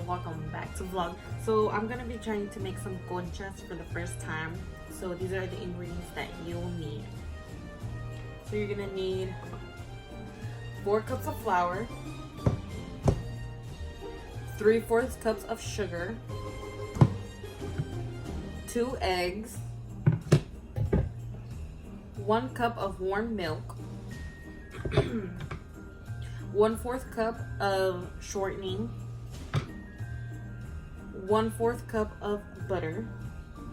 Welcome back to vlog. So I'm gonna be trying to make some conchas for the first time. So these are the ingredients that you'll need. So you're gonna need 4 cups of flour, 3/4 cups of sugar, 2 eggs, 1 cup of warm milk, 1/4 cup of shortening, 1/4 cup of butter,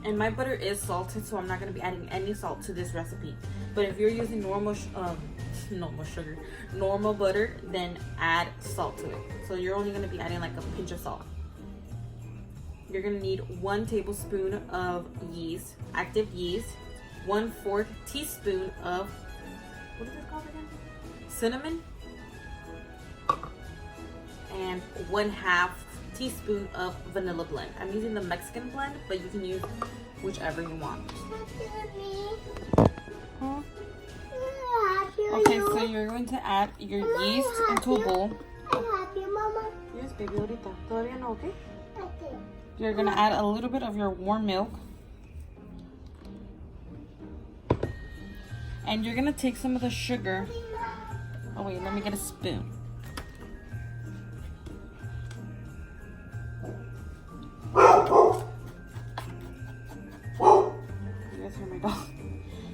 and my butter is salted, so I'm not going to be adding any salt to this recipe. But if you're using normal butter, then add salt to it. So you're only going to be adding like a pinch of salt. You're going to need 1 tablespoon of yeast, active yeast, 1/4 teaspoon of, what is it called again? Cinnamon, and 1/2 teaspoon of vanilla blend. I'm using the Mexican blend, but you can use whichever you want. Huh? Okay, so you're going to add your yeast into a bowl. Yes, baby, ahorita. Todavía no, okay? You're going to add a little bit of your warm milk. And you're going to take some of the sugar. Oh wait, let me get a spoon.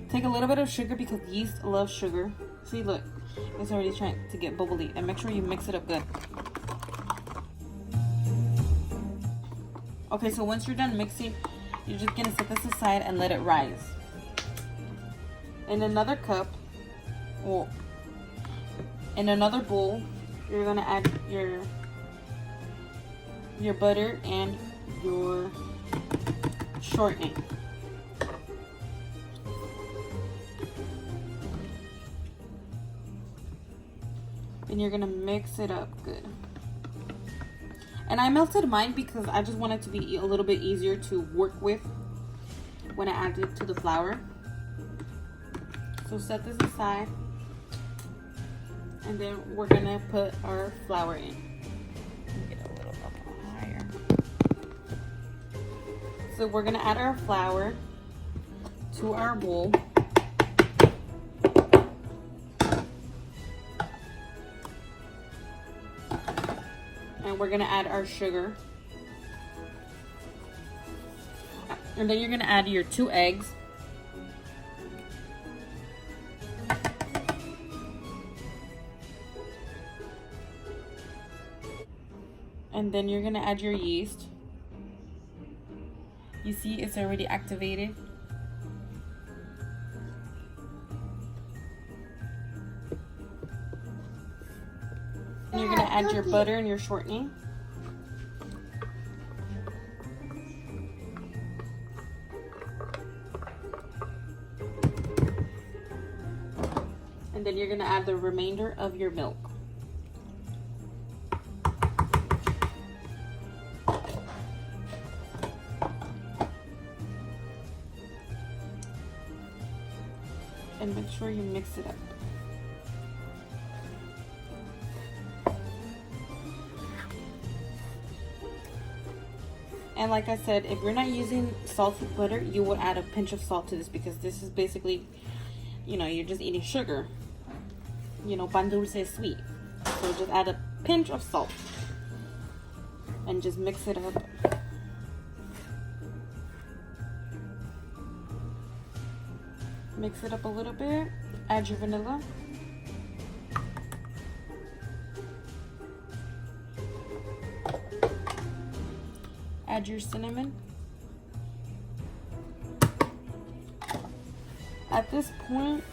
Take a little bit of sugar because yeast loves sugar. See, look, it's already trying to get bubbly, and make sure you mix it up good. Okay, so once you're done mixing, you're just gonna set this aside and let it rise. In another cup, or in another bowl, you're gonna add your butter and your shortening. And you're gonna mix it up good. And I melted mine because I just want it to be a little bit easier to work with when I add it to the flour. So set this aside, and then we're gonna put our flour in. Get a little up higher. So we're gonna add our flour to our bowl. And we're gonna add our sugar. And then you're gonna add your 2 eggs. And then you're gonna add your yeast. You see it's already activated. And you're gonna add your butter and your shortening. And then you're gonna add the remainder of your milk. And make sure you mix it up. And like I said, if you're not using salted butter, you would add a pinch of salt to this, because this is basically, you know, you're just eating sugar. You know, pan dulce is sweet. So just add a pinch of salt and just mix it up. Mix it up a little bit. Add your vanilla. Add your cinnamon. At this point,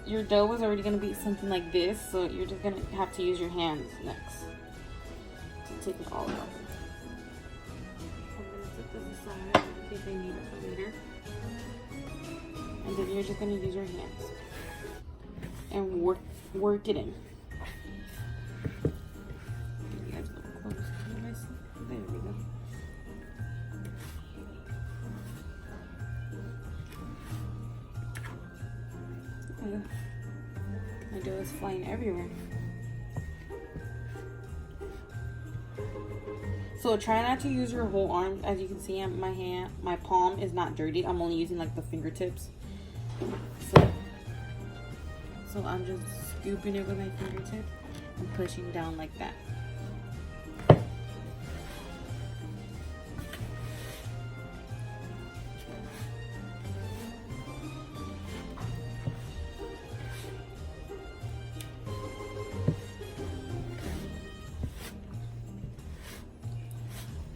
your dough is already going to be something like this, so you're just going to have to use your hands next to take it all out. I'm going to set this aside in case I need it for later. And then you're just going to use your hands and work it in. You guys look close. There we go. My dough is flying everywhere. So try not to use your whole arm. As you can see, my palm is not dirty. I'm only using like the fingertips. So I'm just scooping it with my fingertip and pushing down like that.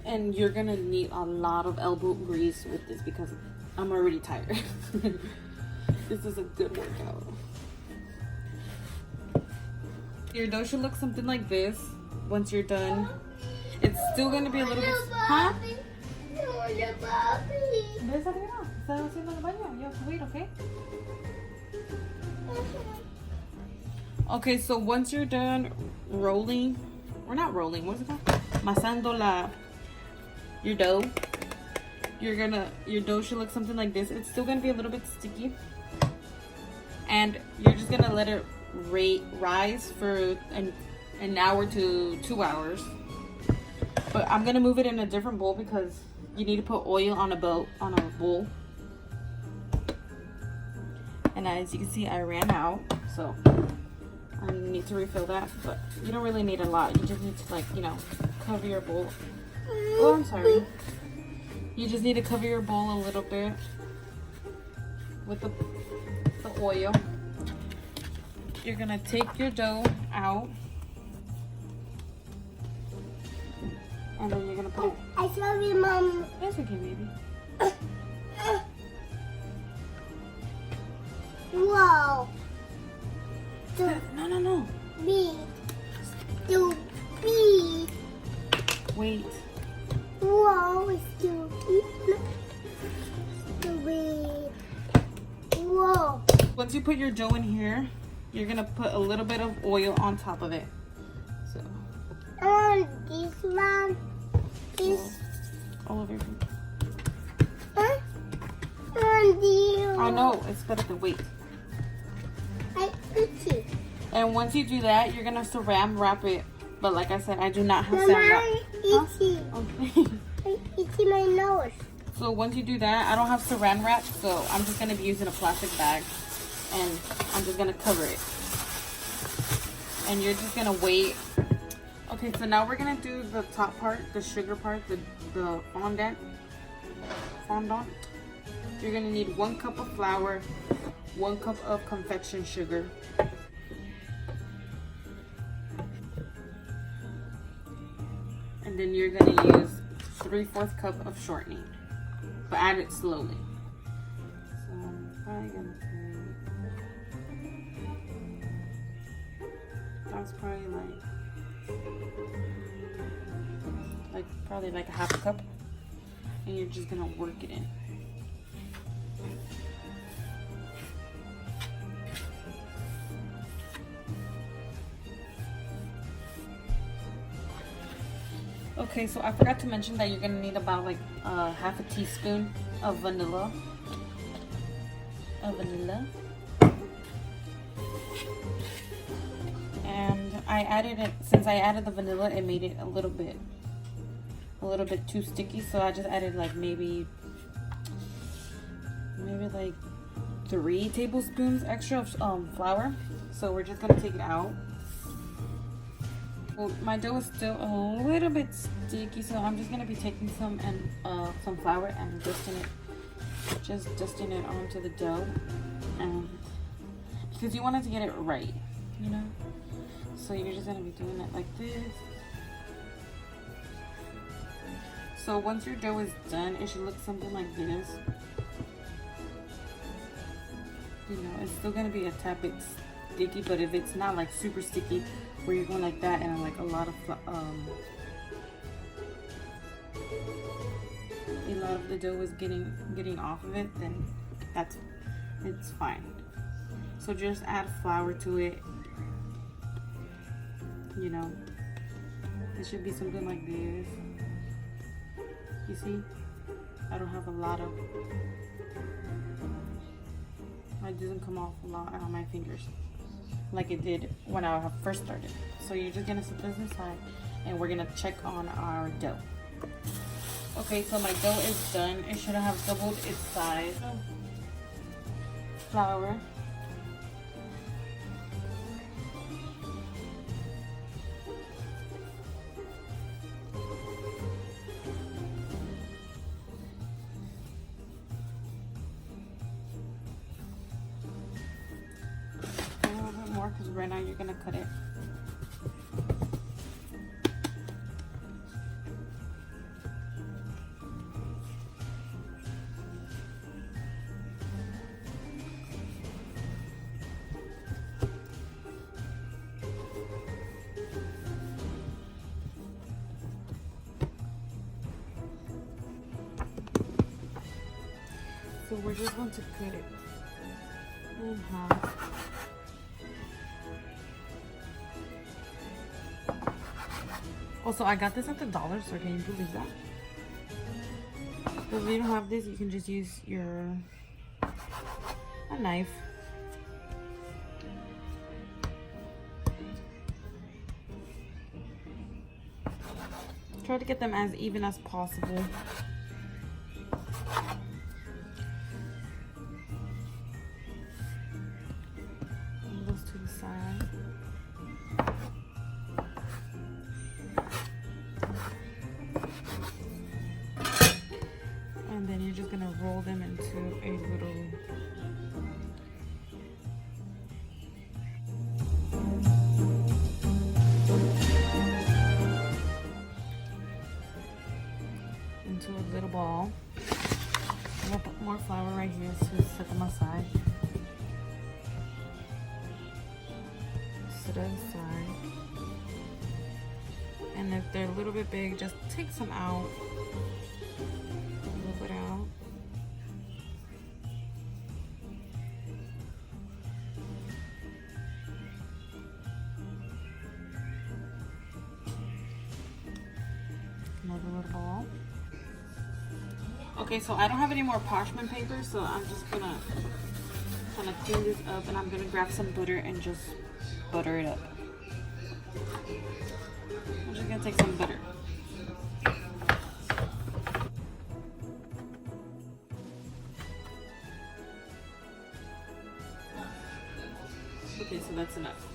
And you're gonna need a lot of elbow grease with this because I'm already tired. This is a good workout. Your dough should look something like this once you're done. It's still gonna be a little bit. Huh? Okay, so once you're done rolling, we're not rolling, what's it called? Masando your dough. Your dough should look something like this. It's still gonna be a little bit sticky. And you're just gonna let it rise for an hour to 2 hours. But I'm gonna move it in a different bowl because you need to put oil on a bowl. And as you can see, I ran out, so I need to refill that. But you don't really need a lot. You just need to, like, you know, cover your bowl. Oh, I'm sorry. You just need to cover your bowl a little bit with the oil. You're gonna take your dough out, and then you're gonna put it. I sorry, Mom. That's okay, baby. Wow. No. Big. Too big. Wait. Wow, it's too big. Too big. Whoa. Once you put your dough in here, you're gonna put a little bit of oil on top of it. So. I want this one. This. All over. Huh? I want this. I know, it's better to wait. I itchy. And once you do that, you're gonna saran wrap it. But like I said, I do not have Mama, saran wrap. itchy. Huh? Okay. I itchy my nose. So once you do that, I don't have saran wrap, so I'm just gonna be using a plastic bag, and I'm just gonna cover it. And you're just gonna wait. Okay, so now we're gonna do the top part, the sugar part, the fondant. You're gonna need 1 cup of flour, 1 cup of confection sugar, and then you're gonna use 3/4 cup of shortening, but add it slowly. So I'm probably gonna say that's probably like a 1/2 cup, and you're just gonna work it in. Okay, so I forgot to mention that you're gonna need about like 1/2 teaspoon of vanilla. And I added it, since I added the vanilla, it made it a little bit too sticky, so I just added like maybe like 3 tablespoons extra of flour. So we're just gonna take it out. Well, my dough is still a little bit sticky, so I'm just gonna be taking some flour and dusting it onto the dough, and because you want it to get it right, you know. So you're just gonna be doing it like this. So once your dough is done, it should look something like this. You know, it's still gonna be a tad bit sticky, but if it's not like super sticky, where you're going like that and like a lot of the dough is getting off of it, then it's fine. So just add flour to it. You know, it should be something like this. You see, I don't have a lot of. It doesn't come off a lot on my fingers like it did when I first started. So you're just gonna set this aside, and we're gonna check on our dough. Okay, so my dough is done. It should have doubled its size. Flour. A little bit more, because right now you're gonna cut it. So we're just going to cut it in half. Also, I got this at the dollar store. Can you believe that? If you don't have this, you can just use a knife. Try to get them as even as possible. To the side. And then you're just gonna roll them into a little ball. I'm gonna put more flour right here to set them aside. Set it aside. And if they're a little bit big, just take some out. A little bit out. Another little ball. Okay, so I don't have any more parchment paper, so I'm just gonna kind of clean this up, and I'm gonna grab some butter and just butter it up. I'm just gonna take some butter. Okay, so that's enough.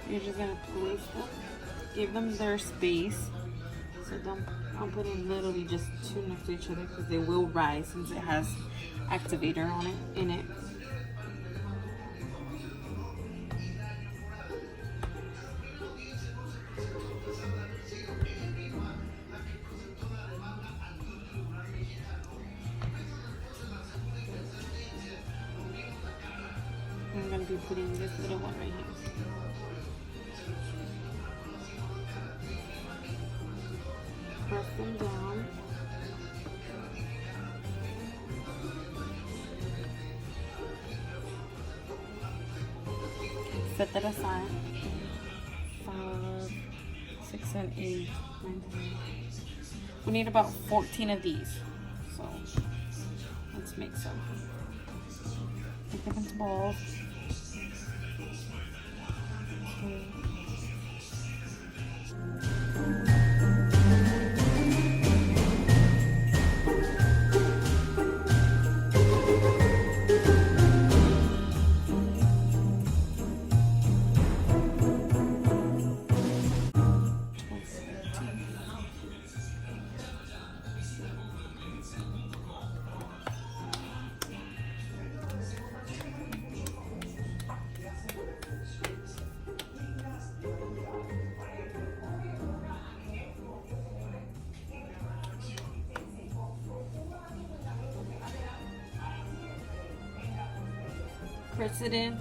You're just gonna place them, give them their space. So don't put it literally just two next to each other, because they will rise since it has activator on it in it. I'm gonna be putting this little one right here. Press them down. Set that aside. 5, 6, and 8, 9, 10. We need about 14 of these. So let's make some. Make them into balls. Okay. Press it in.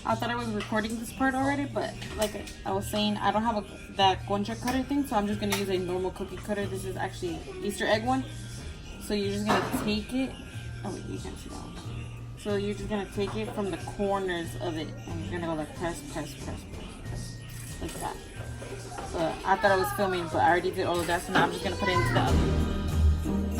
I thought I was recording this part already, but like I was saying, I don't have that concha cutter thing, so I'm just gonna use a normal cookie cutter. This is actually Easter egg one. So you're just gonna take it. Oh wait, you can't see that one. So you're just gonna take it from the corners of it, and you're gonna go like press, press, press, press, press, like that. But I thought I was filming, but I already did all of that, so now I'm just gonna put it into the oven.